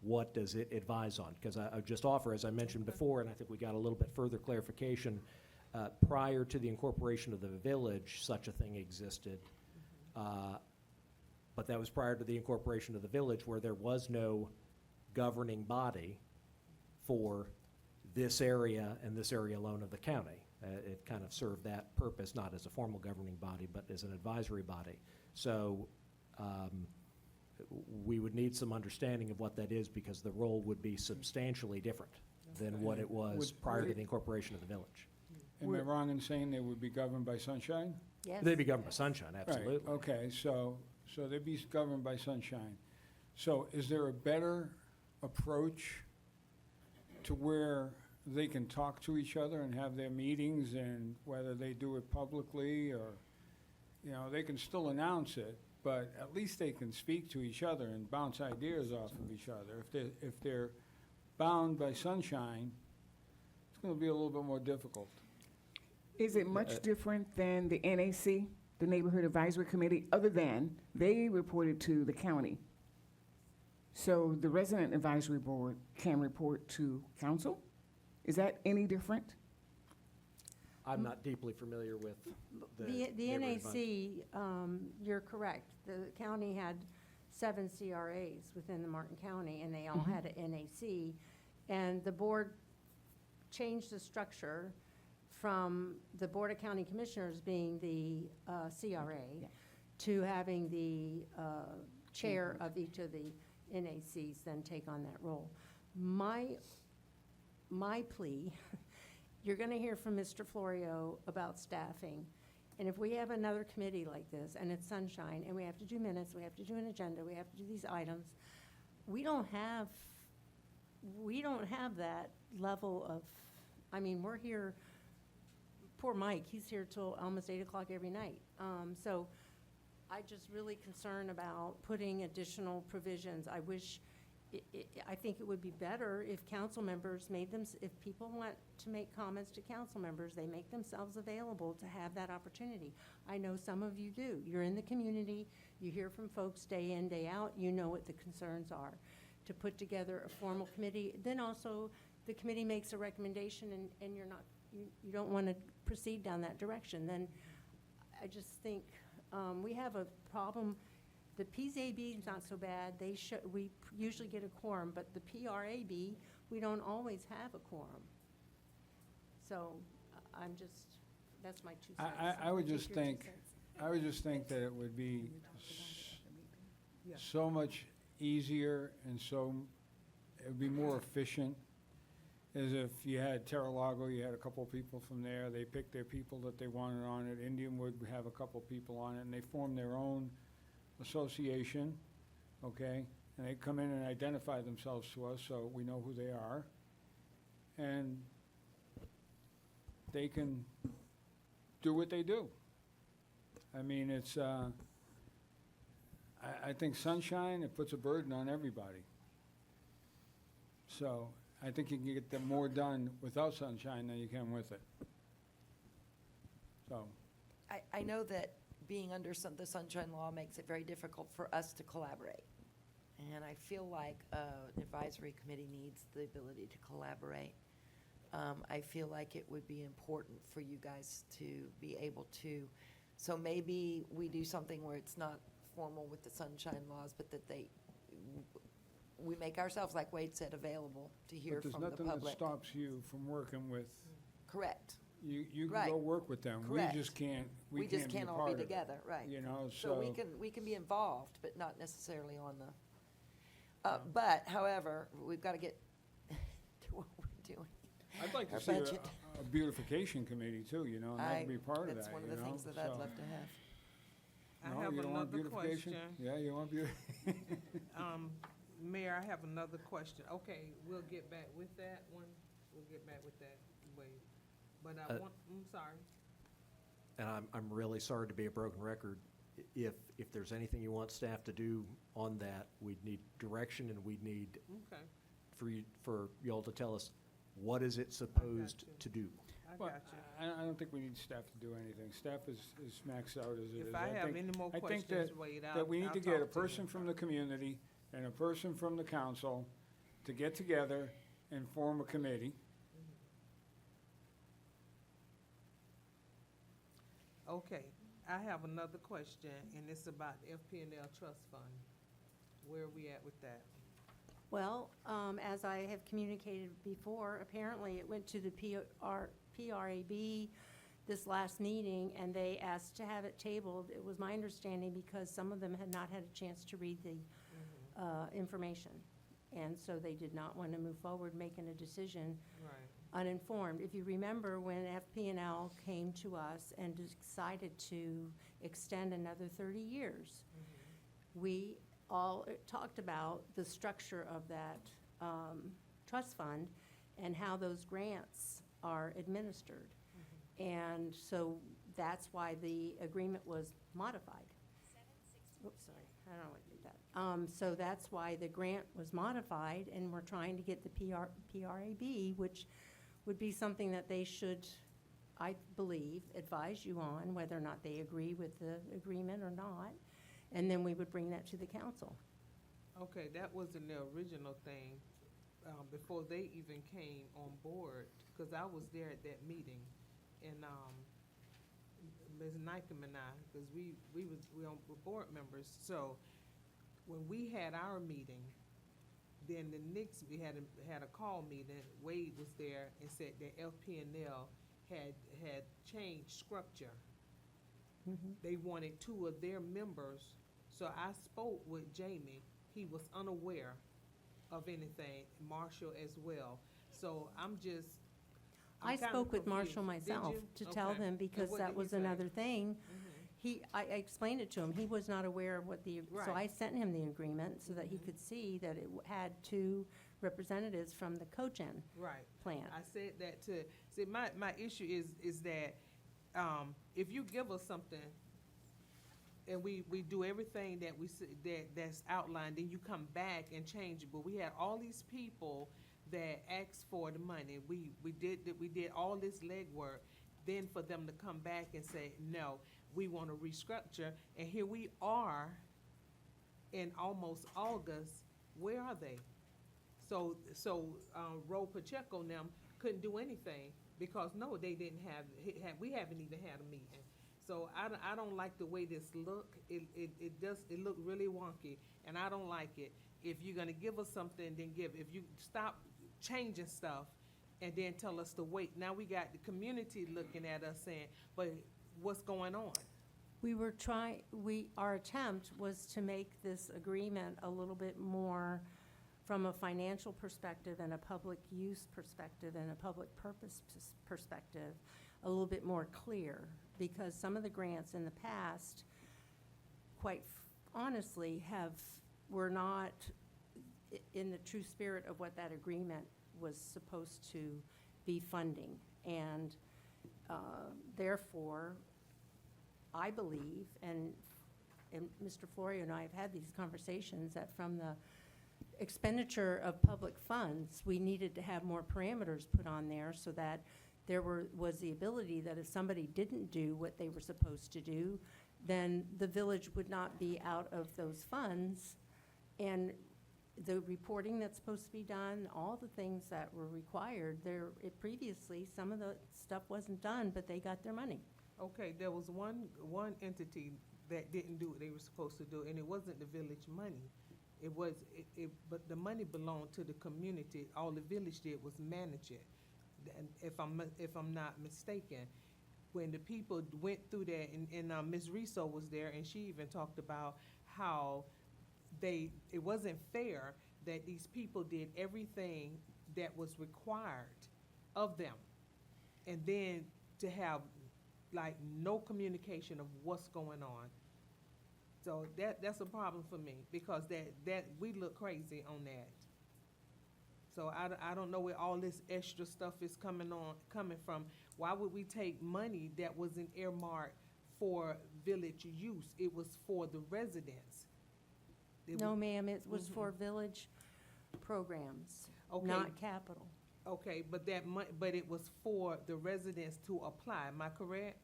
what does it advise on? Because I just offer, as I mentioned before, and I think we got a little bit further clarification, prior to the incorporation of the village, such a thing existed. But that was prior to the incorporation of the village, where there was no governing body for this area and this area alone of the county. It kind of served that purpose, not as a formal governing body, but as an advisory body. So we would need some understanding of what that is, because the role would be substantially different than what it was prior to the incorporation of the village. Am I wrong in saying they would be governed by sunshine? Yes. They'd be governed by sunshine, Right, absolutely. okay, so they'd be governed by sunshine. So is there a better approach to where they can talk to each other and have their meetings, and whether they do it publicly or, they can still announce it, but at least they can speak to each other and bounce ideas off of each other. If they're bound by sunshine, it's gonna be a little bit more difficult. Is it much different than the NAC, the Neighborhood Advisory Committee, other than they reported to the county? So the Resident Advisory Board can report to council? Is that any different? I'm not deeply familiar with the The neighborhood fund. NAC, you're correct. The county had 7 CRAs within the Martin County, and they all had an NAC. And the board changed the structure from the Board of County Commissioners being the CRA to having the chair of each of the NACs then take on that role. My plea, you're going to hear from Mr. Florio about staffing. And if we have another committee like this, and it's sunshine, and we have to do minutes, we have to do an agenda, we have to do these items, we don't have that level of, I mean, we're here, poor Mike, he's here till almost 8 o'clock every night. So I just really concerned about putting additional provisions. I wish, I think it would be better if council members made them, if people want to make comments to council members, they make themselves available to have that opportunity. I know some of you do. You're in the community, you hear from folks day in, day out, you know what the concerns are. To put together a formal committee, then also the committee makes a recommendation and you're not, you don't want to proceed down that direction, then I just think we have a problem. The PZAB is not so bad. We usually get a quorum, but the PRAB, we don't always have a quorum. So I'm just, that's my 2 cents. I would Take just your 2 think, cents. I would just think that it would be Yeah. so much easier and so, it would be more efficient, as if you had Terralago, you had a couple of people from there, they picked their people that they wanted on it, Indianwood would have a couple of people on it, and they formed their own association, okay? And they come in and identify themselves to us, so we know who they are. And they can do what they do. I mean, it's, I think sunshine, it puts a burden on everybody. So I think you can get them more done without sunshine than you can with it. So, I know that being under the sunshine law makes it very difficult for us to collaborate. And I feel like an advisory committee needs the ability to collaborate. I feel like it would be important for you guys to be able to, so maybe we do something where it's not formal with the sunshine laws, but that we make ourselves, like Wade said, available to hear but there's from the nothing that public. stops you from working with, Correct. you can Right. go work with them. Correct. We just can't, We just be a can't all part be of it, together, right. you know, So we can be involved, but not necessarily on the, but however, we've got to get to what we're doing. I'd like our to see budget. a beautification committee too, you know, and I'd be part of that, That's one of you the know, things that I'd so- love to have. I No, have you don't want another beautification? question. Yeah, you want beauty? Mayor, I have another question. Okay, we'll get back with that one. We'll get back with that, Wade. But I Uh, want, I'm sorry. And I'm really sorry to be a broken record. If there's anything you want staff to do on that, we'd need direction and we'd need Okay, for y'all to tell us, what is it supposed you. to do? I Well, got you. I don't think we need staff to do anything. Staff is maxed out as it is. If I have think- any more I think questions, Wade, I'll that we need I'll to get a talk to you. person from the community and a person from the council to get together and form a committee. Okay, I have another question, and it's about FP&L Trust Fund. Where are we at with that? Well, as I have communicated before, apparently it went to the PRAB this last meeting, and they asked to have it tabled. It was my understanding because some of them had not had a chance to read the information. And so they did not want to move forward making a decision Right. uninformed. If you remember, when FP&L came to us and decided to extend another 30 years, we all talked about the structure of that trust fund and how those grants are administered. And so that's why the agreement was modified. Oops, sorry, I don't know what did that. So that's why the grant was modified, and we're trying to get the PRAB, which would be something that they should, I believe, advise you on, whether or not they agree with the agreement or not. And then we would bring that to the council. Okay, that was in the original thing. before they even came on board, because I was there at that meeting, and, Ms. Nykem and I, because we were board members, so when we had our meeting, then the next, we had a call meeting, Wade was there and said that FPNL had changed structure. They wanted 2 of their members, so I spoke with Jamie, he was unaware of anything, Marshall as well, so I'm I kinda spoke with confused. Marshall Did myself you? to tell Okay. them, And because what that did he was say? another thing. Mhm. I explained it to him, he was not aware of what so Right. I sent him the agreement so that he Mhm. could see that it had 2 representatives from the cogen Right. plant. I said that to, see, my issue is that, if you give us something, and we do everything that that's outlined, then you come back and change it, but we had all these people that asked for the money, we did all this legwork, then for them to come back and say, no, we wanna restructure, and here we are in almost August, where are they? So, Ro Pacheco and them couldn't do anything, because no, they didn't we haven't even had a meeting. So I don't like the way this look, it look really wonky, and I don't like it. If you're gonna give us something, then if you stop changing stuff, and then tell us to wait, now we got the community looking at us saying, but what's going on? Our attempt was to make this agreement a little bit more from a financial perspective and a public use perspective and a public purpose perspective, a little bit more clear, because some of the grants in the past, quite honestly, were not in the true spirit of what that agreement was supposed to be funding. And therefore, I believe, and Mr. Florio and I have had these conversations, that from the expenditure of public funds, we needed to have more parameters put on there so that there was the ability that if somebody didn't do what they were supposed to do, then the village would not be out of those funds. And the reporting that's supposed to be done, all the things that were required, previously, some of the stuff wasn't done, but they got their money. Okay, there was one entity that didn't do what they were supposed to do, and it wasn't the village money. But the money belonged to the community. All the village did was manage it. And if I'm not mistaken, when the people went through that, and Ms. Riso was there, and she even talked about how it wasn't fair that these people did everything that was required of them, and then to have like no communication of what's going on. So that's a problem for me, because that we look crazy on that. So I don't know where all this extra stuff is coming from. Why would we take money that wasn't earmarked for village use? It was for the residents. No, ma'am, it was for village programs, Okay. not capital. Okay, but but it was for the residents to apply, am I correct?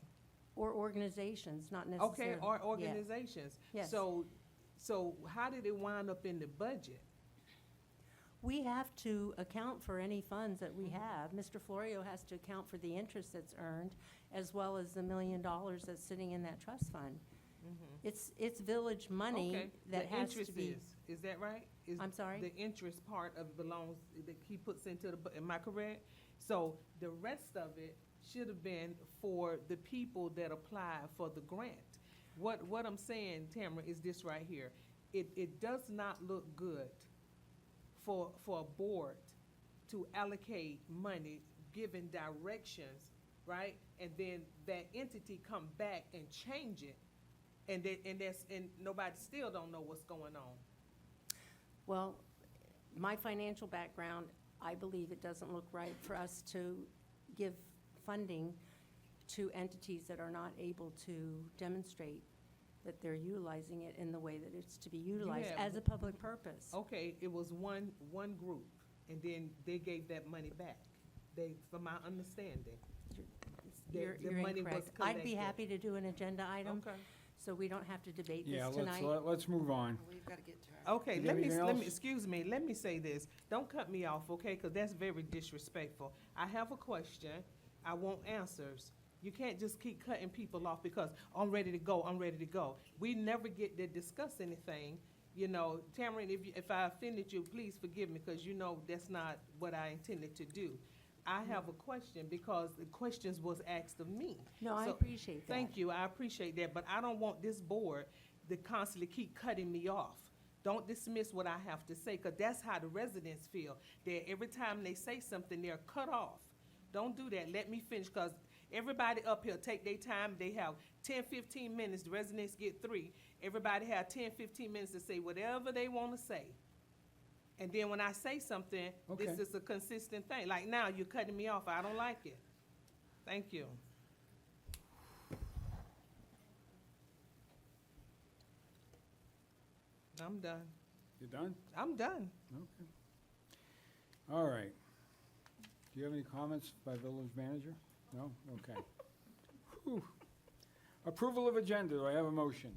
Or organizations, not necessarily. Okay, or Yeah. organizations. Yes. So how did it wind up in the budget? We have to account for any funds that we have. Mr. Florio has to account for the interest that's earned, as well as the $1 million that's sitting in that trust fund. It's village money Okay, that the has to interest be. is that right? I'm sorry? The interest part of belongs, that he puts into am I correct? So the rest of it should have been for the people that apply for the grant. What I'm saying, Tamara, is this right here. It does not look good for a board to allocate money, given directions, right? And then that entity come back and change it, and nobody still don't know what's going on. Well, my financial background, I believe it doesn't look right for us to give funding to entities that are not able to demonstrate that they're utilizing it in the way that it's to be utilized have- as a public purpose. Okay, it was one group, and then they gave that money back. From my understanding. You're the money was incorrect. I'd be collected. happy to do an agenda item Okay, so we don't have to debate Yeah, this tonight. let's move on. We've got to get to our. Okay, You got let me, anything let me, else? excuse me, let me say this. Don't cut me off, okay, because that's very disrespectful. I have a question. I want answers. You can't just keep cutting people off because I'm ready to go, I'm ready to go. We never get to discuss anything. You know, Tamara, if I offended you, please forgive me, because you know that's not what I intended to do. I have a question because the questions was asked of me. No, I So, appreciate that. Thank you, I appreciate that, but I don't want this board to constantly keep cutting me off. Don't dismiss what I have to say, because that's how the residents feel. That every time they say something, they're cut off. Don't do that, let me finish, because everybody up here take their time, they have 10, 15 minutes, the residents get 3. Everybody have 10, 15 minutes to say whatever they want to say. And then when I say something, this Okay. is a consistent thing. Like now, you're cutting me off, I don't like it. Thank you. I'm done. You done? I'm done. Okay. All right. Do you have any comments by village manager? No? Okay. Whew. Approval of agenda, do I have a motion?